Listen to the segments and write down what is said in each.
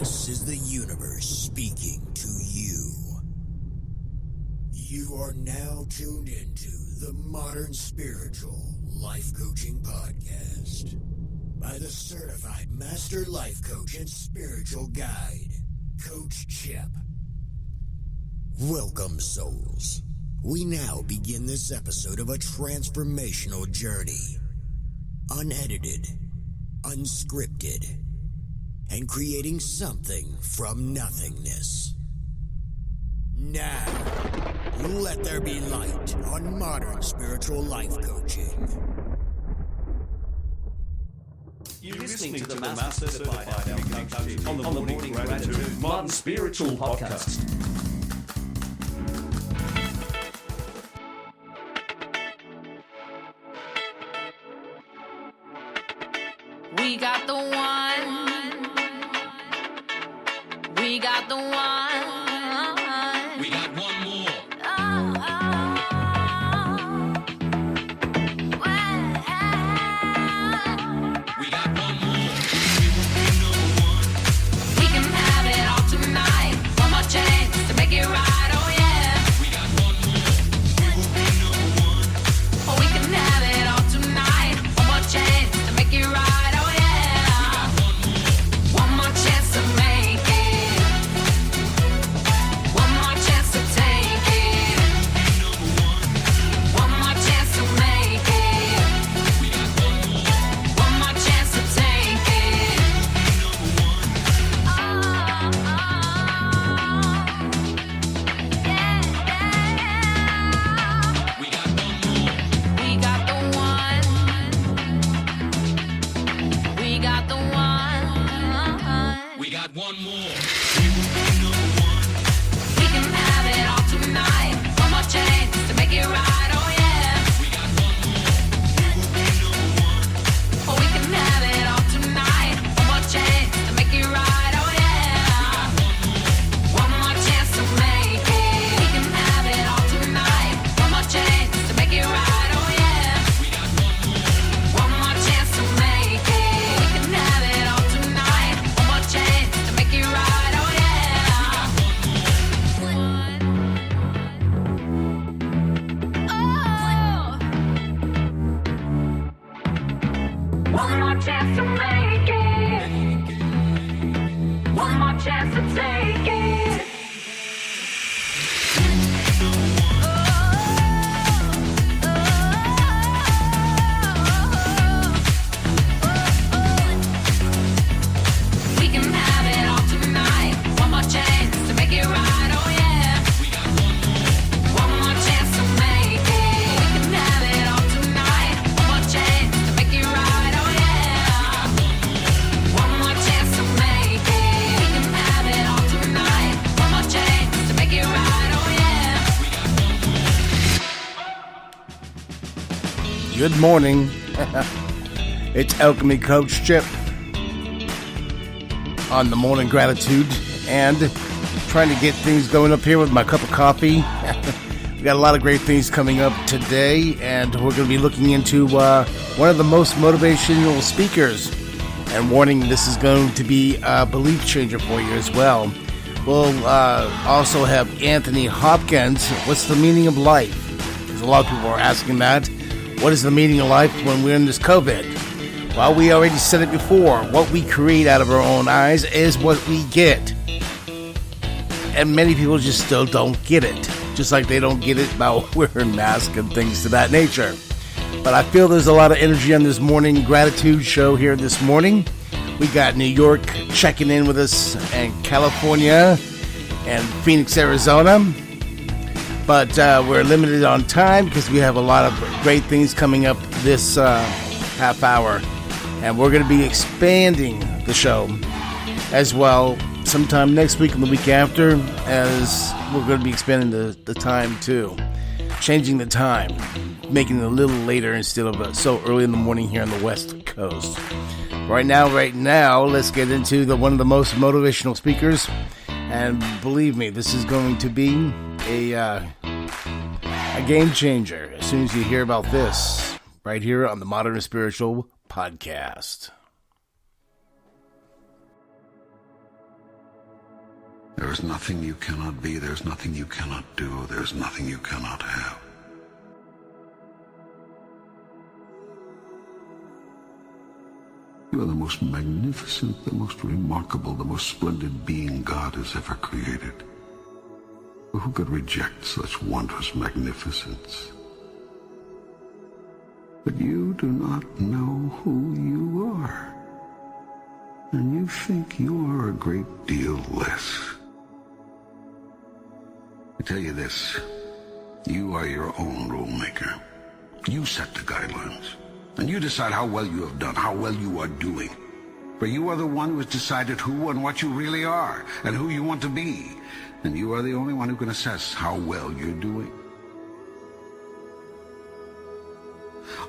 This is the universe speaking to you. You are now tuned into the Modern Spiritual Life Coaching Podcast by the Certified Master Life Coach and Spiritual Guide, Coach Chip. Welcome, souls. We now begin this episode of a transformational journey. Unedited, unscripted, and creating something from nothingness. Now, let there be light on Modern Spiritual Life Coaching. You're listening to the Master Certified Alchemy Coach on the Morning Gratitude Modern Spiritual Podcast. We got the one. We got the one. We got one more. We got one more. We can have it all tonight. One more chance to make it right. Oh yeah. We got one more. Oh, we can have it all tonight. One more chance to make it right. Oh yeah. One more chance to make it. One more chance to take it. One more chance to make it. One more chance to take it. We got one more. We got the one. We got the one. We got one more. We can have it all tonight. One more chance to make it right. Oh yeah. We got one more. Oh, we can have it all tonight. One more chance to make it right. Oh yeah. One more chance to make it. We can have it all tonight. One more chance to make it right. Oh yeah. We got one more. One more chance to make it. We can have it all tonight. One more chance to make it right. Oh yeah. One more chance to make it. One more chance to take it. We can have it all tonight. One more chance to make it right. Oh yeah. One more chance to make it. We can have it all tonight. One more chance to make it right. Oh yeah. One more chance to make it. We can have it all tonight. One more chance to make it right. Oh yeah. Good morning. It's Alchemy Coach Chip on the Morning Gratitude and trying to get things going up here with my cup of coffee. We got a lot of great things coming up today, and we're going to be looking into one of the most motivational speakers. And warning, this is going to be a belief changer for you as well. We'll also have Anthony Hopkins. What's the meaning of life? Because a lot of people are asking that. What is the meaning of life when we're in this COVID? Well, we already said it before. What we create out of our own eyes is what we get. And many people just still don't get it. Just like they don't get it about wearing masks and things to that nature. But I feel there's a lot of energy on this morning gratitude show here this morning. We got New York checking in with us, and California, and Phoenix, Arizona. But we're limited on time because we have a lot of great things coming up this half hour. And we're going to be expanding the show as well sometime next week and the week after, as we're going to be expanding the time too. Changing the time, making it a little later instead of so early in the morning here on the West Coast. Right now, let's get into one of the most motivational speakers. And believe me, this is going to be a game changer as soon as you hear about this right here on the Modern Spiritual Podcast. There is nothing you cannot be, there's nothing you cannot do, there's nothing you cannot have. You are the most magnificent, the most remarkable, the most splendid being God has ever created. Who could reject such wondrous magnificence? But you do not know who you are, and you think you are a great deal less. I tell you this, you are your own rule maker. You set the guidelines, and you decide how well you have done, how well you are doing. For you are the one who has decided who and what you really are, and who you want to be. And you are the only one who can assess how well you're doing.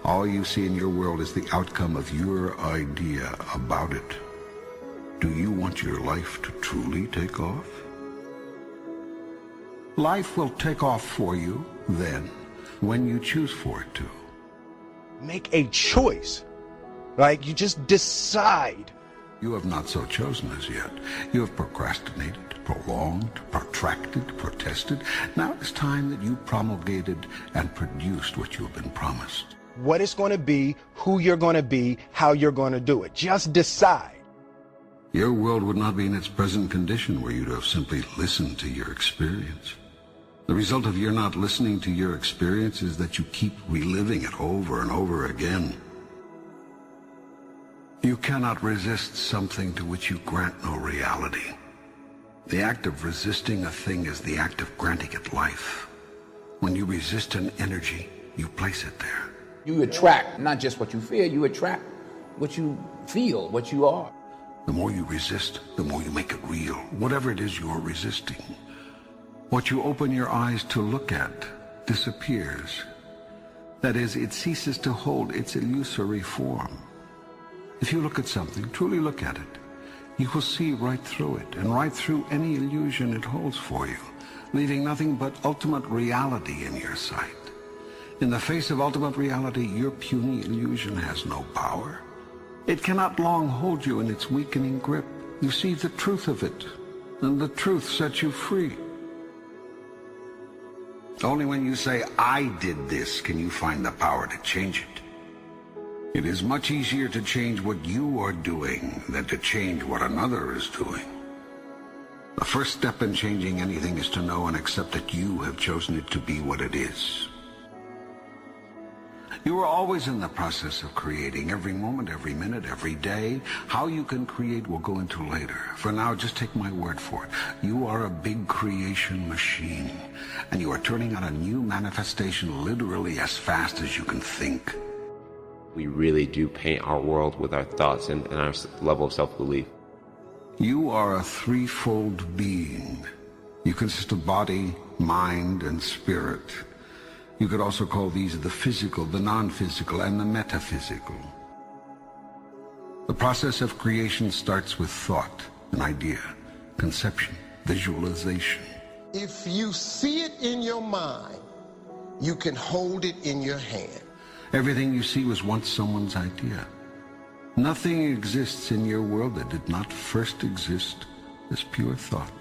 All you see in your world is the outcome of your idea about it. Do you want your life to truly take off? Life will take off for you then, when you choose for it to. Make a choice. Like, you just decide. You have not so chosen as yet. You have procrastinated, prolonged, protracted, protested. Now it's time that you promulgated and produced what you have been promised. What it's going to be, who you're going to be, how you're going to do it. Just decide. Your world would not be in its present condition were you to have simply listened to your experience. The result of your not listening to your experience is that you keep reliving it over and over again. You cannot resist something to which you grant no reality. The act of resisting a thing is the act of granting it life. When you resist an energy, you place it there. You attract not just what you fear, you attract what you feel, what you are. The more you resist, the more you make it real, whatever it is you're resisting. What you open your eyes to look at disappears. That is, it ceases to hold its illusory form. If you look at something, truly look at it, you will see right through it, and right through any illusion it holds for you, leaving nothing but ultimate reality in your sight. In the face of ultimate reality, your puny illusion has no power. It cannot long hold you in its weakening grip. You see the truth of it, and the truth sets you free. Only when you say, I did this, can you find the power to change it. It is much easier to change what you are doing than to change what another is doing. The first step in changing anything is to know and accept that you have chosen it to be what it is. You are always in the process of creating, every moment, every minute, every day. How you can create we'll go into later. For now, just take my word for it. You are a big creation machine, and you are turning out a new manifestation literally as fast as you can think. We really do paint our world with our thoughts and our level of self-belief. You are a threefold being. You consist of body, mind, and spirit. You could also call these the physical, the non-physical, and the metaphysical. The process of creation starts with thought, an idea, conception, visualization. If you see it in your mind, you can hold it in your hand. Everything you see was once someone's idea. Nothing exists in your world that did not first exist as pure thought.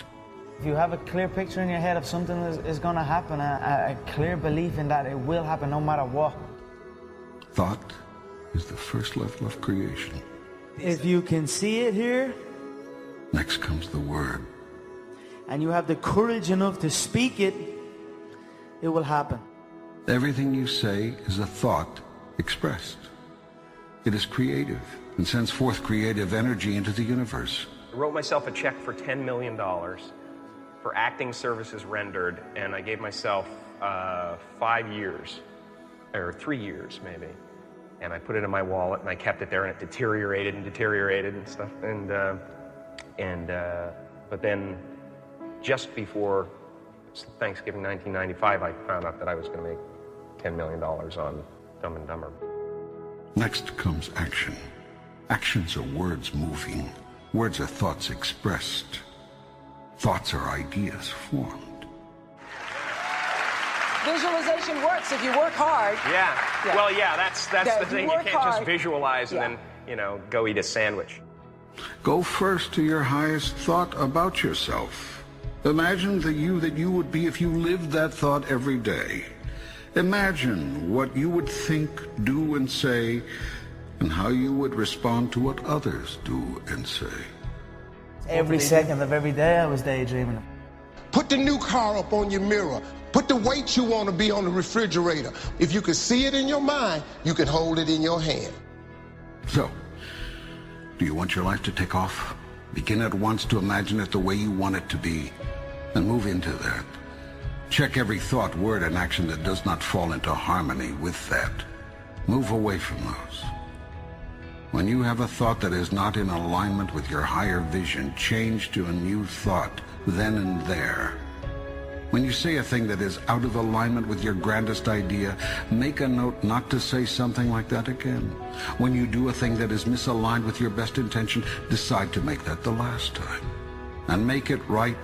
If you have a clear picture in your head of something that is going to happen, a clear belief in that it will happen no matter what. Thought is the first level of creation. If you can see it here, next comes the word. And you have the courage enough to speak it, it will happen. Everything you say is a thought expressed. It is creative and sends forth creative energy into the universe. I wrote myself a check for $10 million. For acting services rendered, and I gave myself 5 years, or 3 years maybe, and I put it in my wallet and I kept it there, and it deteriorated and stuff, but then just before Thanksgiving 1995, I found out that I was going to make $10 million on Dumb and Dumber. Next comes action. Actions are words moving. Words are thoughts expressed. Thoughts are ideas formed. Visualization works if you work hard. Yeah. Well, yeah, that's the thing. You can't just visualize and then, go eat a sandwich. Go first to your highest thought about yourself. Imagine the you that you would be if you lived that thought every day. Imagine what you would think, do, and say, and how you would respond to what others do and say. Every second of every day I was daydreaming. Put the new car up on your mirror. Put the weight you want to be on the refrigerator. If you can see it in your mind, you can hold it in your hand. So, do you want your life to take off? Begin at once to imagine it the way you want it to be, and move into that. Check every thought, word, and action that does not fall into harmony with that. Move away from those. When you have a thought that is not in alignment with your higher vision, change to a new thought, then and there. When you say a thing that is out of alignment with your grandest idea, make a note not to say something like that again. When you do a thing that is misaligned with your best intention, decide to make that the last time. And make it right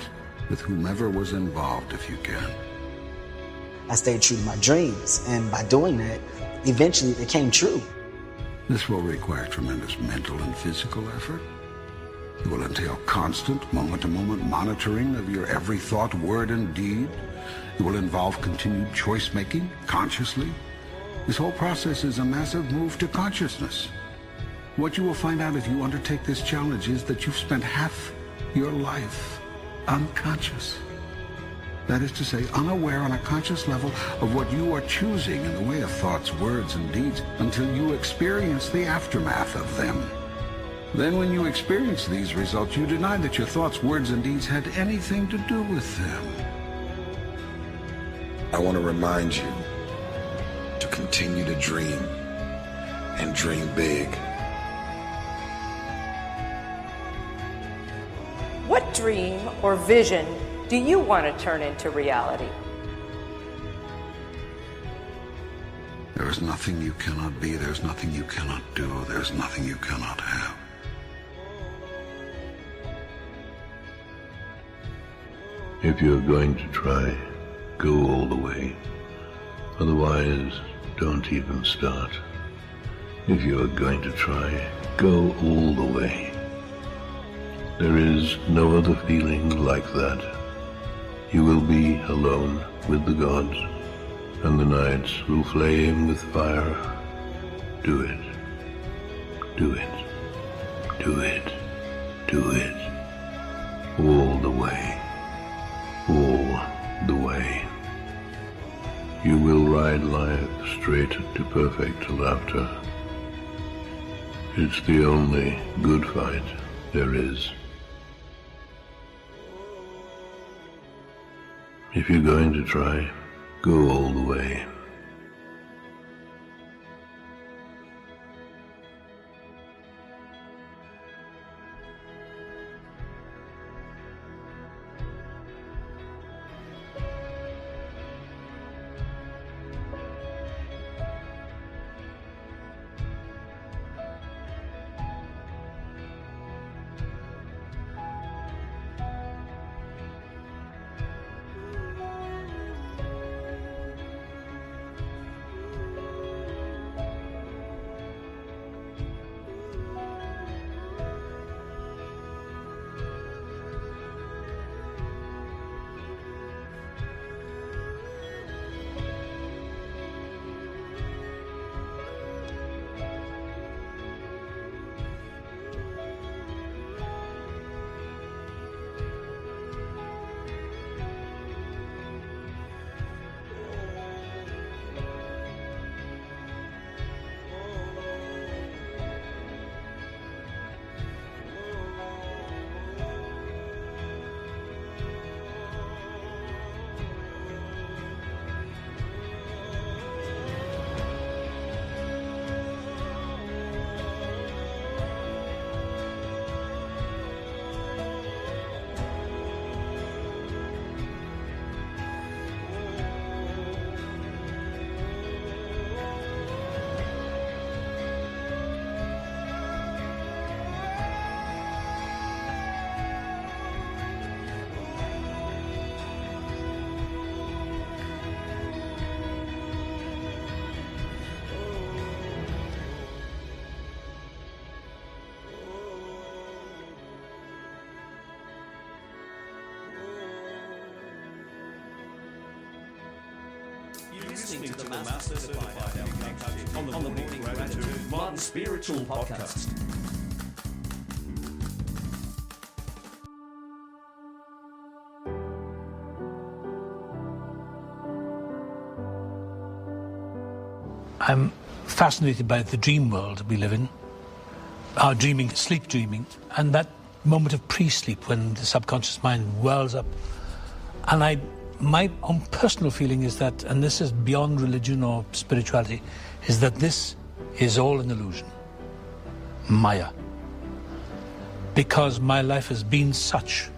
with whomever was involved if you can. I stayed true to my dreams, and by doing that, eventually they came true. This will require tremendous mental and physical effort. It will entail constant, moment-to-moment monitoring of your every thought, word, and deed. It will involve continued choice-making, consciously. This whole process is a massive move to consciousness. What you will find out if you undertake this challenge is that you've spent half your life unconscious. That is to say, unaware on a conscious level of what you are choosing in the way of thoughts, words, and deeds until you experience the aftermath of them. Then when you experience these results, you deny that your thoughts, words, and deeds had anything to do with them. I want to remind you to continue to dream and dream big. What dream or vision do you want to turn into reality? There is nothing you cannot be. There's nothing you cannot do. There's nothing you cannot have. If you're going to try, go all the way. Otherwise, don't even start. If you're going to try, go all the way. There is no other feeling like that. You will be alone with the gods, and the nights will flame with fire. Do it. Do it. Do it. Do it. All the way. All the way. You will ride life straight to perfect laughter. It's the only good fight there is. If you're going to try, go all the way. listening to the Master Certified Alchemy Coach on the Morning Gratitude Modern Spiritual Podcast. I'm fascinated by the dream world we live in, our dreaming, sleep dreaming, and that moment of pre-sleep when the subconscious mind whirls up. And my own personal feeling is that, and this is beyond religion or spirituality, is that this is all an illusion, Maya. Because my life has been such.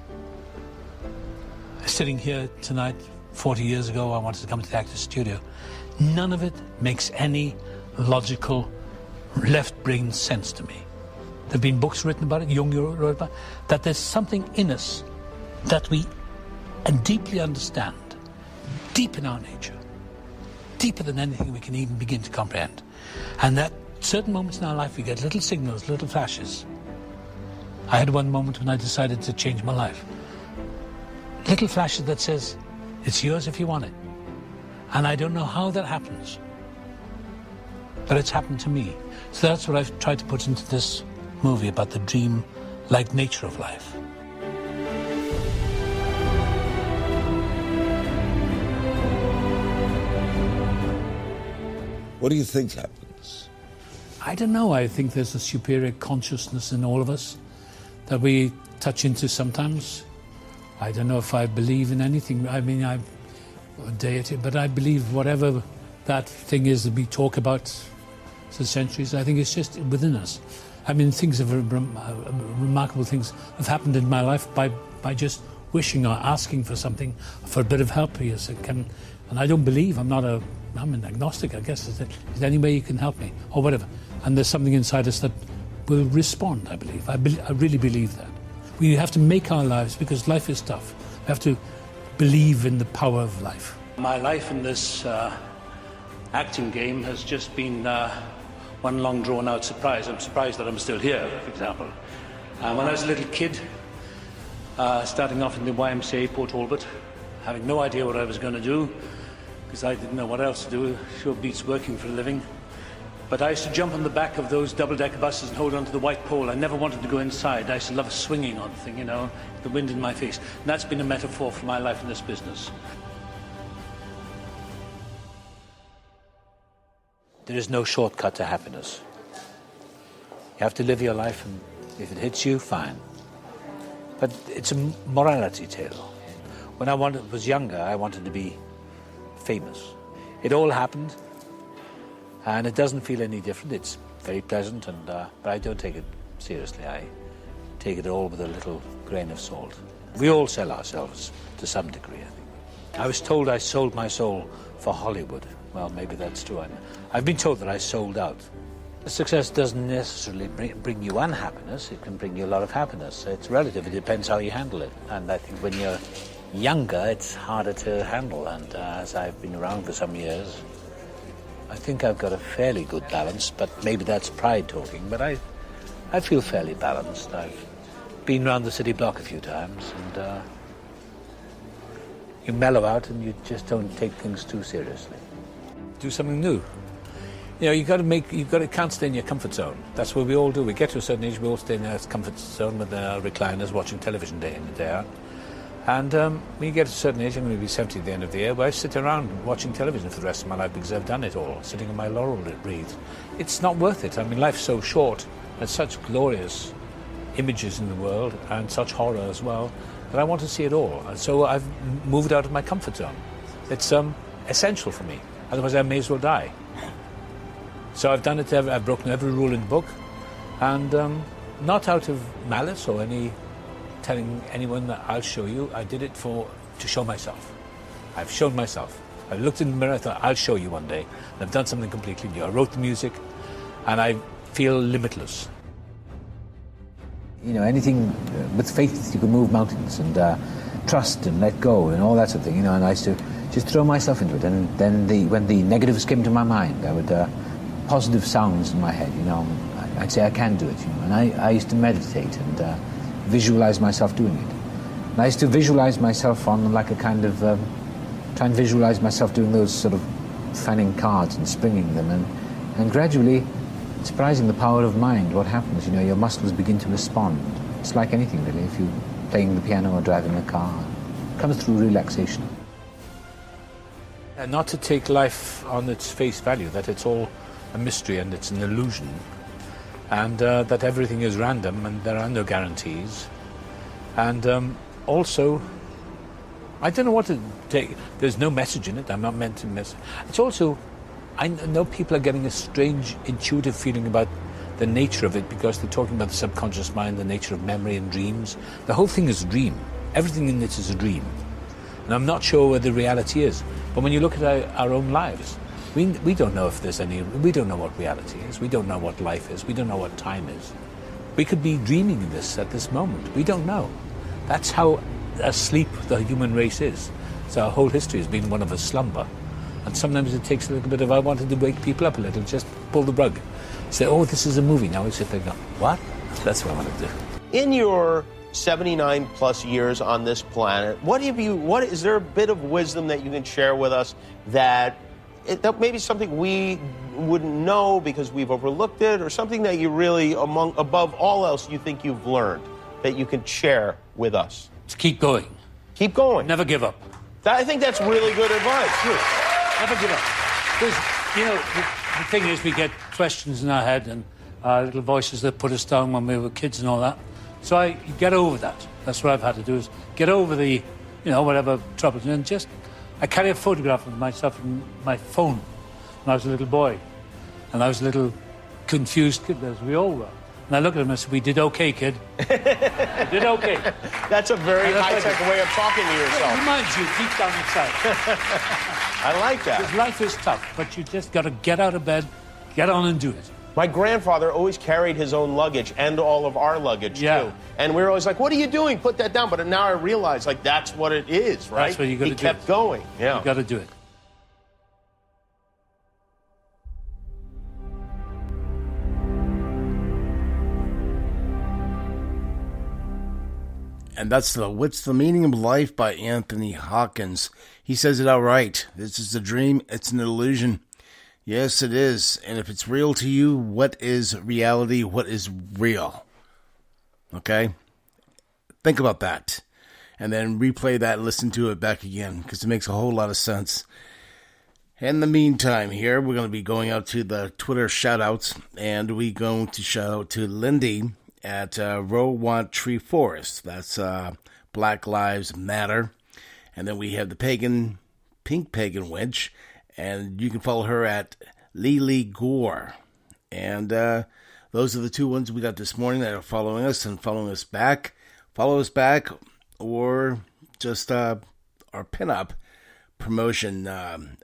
Sitting here tonight, 40 years ago, I wanted to come to the Actors Studio. None of it makes any logical left-brain sense to me. There have been books written about it, Jung wrote about it, that there's something in us that we deeply understand, deep in our nature, deeper than anything we can even begin to comprehend. And that certain moments in our life we get little signals, little flashes. I had one moment when I decided to change my life. Little flashes that says, it's yours if you want it. And I don't know how that happens, but it's happened to me. So that's what I've tried to put into this movie about the dream-like nature of life. What do you think happens? I don't know. I think there's a superior consciousness in all of us that we touch into sometimes. I don't know if I believe in anything. I mean, I'm a deity, but I believe whatever that thing is that we talk about for centuries, I think it's just within us. I mean, remarkable things have happened in my life by just wishing or asking for something, for a bit of help. Yes, and I don't believe, I'm an agnostic, I guess. Is there any way you can help me? Or whatever. And there's something inside us that will respond, I believe. I really believe that. We have to make our lives, because life is tough. We have to believe in the power of life. My life in this acting game has just been one long drawn-out surprise. I'm surprised that I'm still here, for example. When I was a little kid, starting off in the YMCA Port Talbot, having no idea what I was going to do, because I didn't know what else to do. Sure beats working for a living. But I used to jump on the back of those double-decker buses and hold onto the white pole. I never wanted to go inside. I used to love swinging on the thing, you know, the wind in my face. And that's been a metaphor for my life in this business. There is no shortcut to happiness. You have to live your life, and if it hits you, fine. But it's a morality tale. When I was younger, I wanted to be famous. It all happened. And it doesn't feel any different. It's very pleasant, but I don't take it seriously. I take it all with a little grain of salt. We all sell ourselves to some degree, I think. I was told I sold my soul for Hollywood. Well, maybe that's true. I've been told that I sold out. Success doesn't necessarily bring you unhappiness. It can bring you a lot of happiness. It's relative. It depends how you handle it. And I think when you're younger, it's harder to handle. And as I've been around for some years, I think I've got a fairly good balance, but maybe that's pride talking, but I feel fairly balanced. I've been around the city block a few times, and you mellow out and you just don't take things too seriously. Do something new. You know, you can't stay in your comfort zone. That's what we all do. We get to a certain age, we all stay in our comfort zone with our recliners watching television day in and day out. And when you get to a certain age, I'm going to be 70 at the end of the year, where I sit around watching television for the rest of my life because I've done it all, sitting on my laurel wreath. It's not worth it. I mean, life's so short. There's such glorious images in the world and such horror as well that I want to see it all. And so I've moved out of my comfort zone. It's essential for me. Otherwise, I may as well die. So I've done it. I've broken every rule in the book, and not out of malice or any telling anyone that I'll show you. I did it to show myself. I've shown myself. I looked in the mirror, I thought, I'll show you one day. And I've done something completely new. I wrote the music, and I feel limitless. You know, anything with faith, you can move mountains, and trust and let go and all that sort of thing, you know, and I used to just throw myself into it. And then when the negatives came to my mind, I would, positive sounds in my head, you know, I'd say I can do it, you know, and I used to meditate and visualize myself doing it. And I used to visualize myself on like a kind of, try and visualize myself doing those sort of fanning cards and springing them, and gradually, surprising the power of mind, what happens, your muscles begin to respond. It's like anything really, if you're playing the piano or driving a car. It comes through relaxation. And not to take life on its face value, that it's all a mystery and it's an illusion, and that everything is random and there are no guarantees. And also, I don't know what to take. There's no message in it. I'm not meant to miss. It's also, I know people are getting a strange intuitive feeling about the nature of it because they're talking about the subconscious mind, the nature of memory and dreams. The whole thing is a dream. Everything in it is a dream. And I'm not sure where the reality is. But when you look at our own lives, we don't know if there's any, we don't know what reality is. We don't know what life is. We don't know what time is. We could be dreaming this at this moment. We don't know. That's how asleep the human race is. So our whole history has been one of a slumber. And sometimes it takes a little bit of, I wanted to wake people up a little, just pull the rug. Say, oh, this is a movie. Now we sit there and go, what? That's what I want to do. In your 79 plus years on this planet, what is there a bit of wisdom that you can share with us that maybe something we wouldn't know because we've overlooked it, or something that you really, above all else, you think you've learned that you can share with us? To keep going. Keep going. Never give up. I think that's really good advice. Never give up. Because, the thing is, we get questions in our head and little voices that put us down when we were kids and all that. So you get over that. That's what I've had to do, is get over the, whatever troubles. And just, I carry a photograph of myself in my phone when I was a little boy. And I was a little confused kid, as we all were. And I look at him and say, we did okay, kid. We did okay. That's a very high-tech way of talking to yourself. It reminds you deep down inside. I like that. Because life is tough, but you just got to get out of bed, get on and do it. My grandfather always carried his own luggage and all of our luggage, too. And we were always like, what are you doing? Put that down. But now I realize, that's what it is, right? That's what you got to do. He kept going. Yeah. You got to do it. And that's the What's the Meaning of Life by Anthony Hawkins. He says it outright. This is a dream. It's an illusion. Yes, it is. And if it's real to you, what is reality? What is real? Okay? Think about that. And then replay that and listen to it back again, because it makes a whole lot of sense. In the meantime, here, we're going to be going out to the Twitter shout-outs, and we're going to shout out to Lindy at Rowant Tree Forest. That's Black Lives Matter. And then we have the Pink Pagan Witch, and you can follow her at Lily Gore. And those are the two ones we got this morning that are following us and following us back. Follow us back, or just our pinup promotion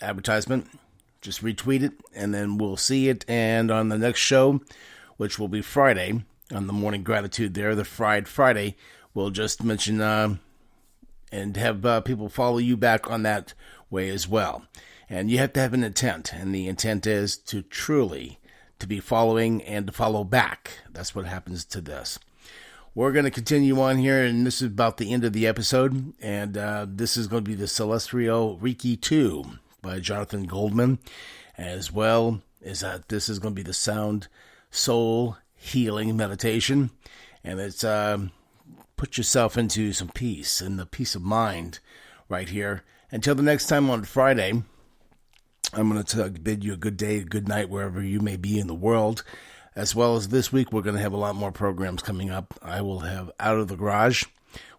advertisement. Just retweet it, and then we'll see it. And on the next show, which will be Friday, on the Morning Gratitude there, the Friday, we'll just mention and have people follow you back on that way as well. And you have to have an intent, and the intent is to truly to be following and to follow back. That's what happens to this. We're going to continue on here, and this is about the end of the episode, and this is going to be the Celestial Reiki 2 by Jonathan Goldman, as well as this is going to be the Sound Soul Healing Meditation, and it's put yourself into some peace and the peace of mind right here. Until the next time on Friday, I'm going to bid you a good day, a good night, wherever you may be in the world. As well as this week, we're going to have a lot more programs coming up. I will have Out of the Garage,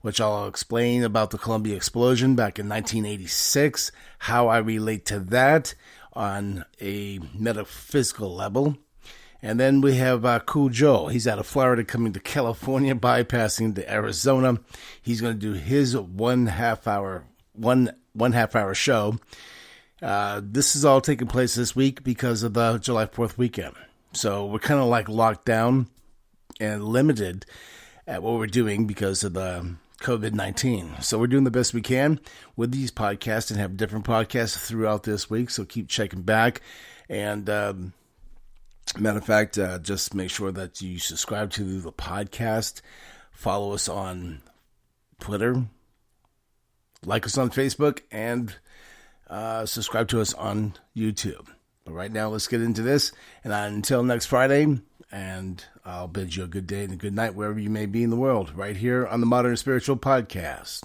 which I'll explain about the Columbia explosion back in 1986, how I relate to that on a metaphysical level. And then we have Cool Joe. He's out of Florida coming to California, bypassing to Arizona. He's going to do his one half hour show. This is all taking place this week because of the July 4th weekend. So we're kind of like locked down and limited at what we're doing because of the COVID-19. So we're doing the best we can with these podcasts and have different podcasts throughout this week. So keep checking back. And matter of fact, just make sure that you subscribe to the podcast. Follow us on Twitter. Like us on Facebook. And subscribe to us on YouTube. But right now, let's get into this. And until next Friday, and I'll bid you a good day and a good night wherever you may be in the world, right here on the Modern Spiritual Podcast.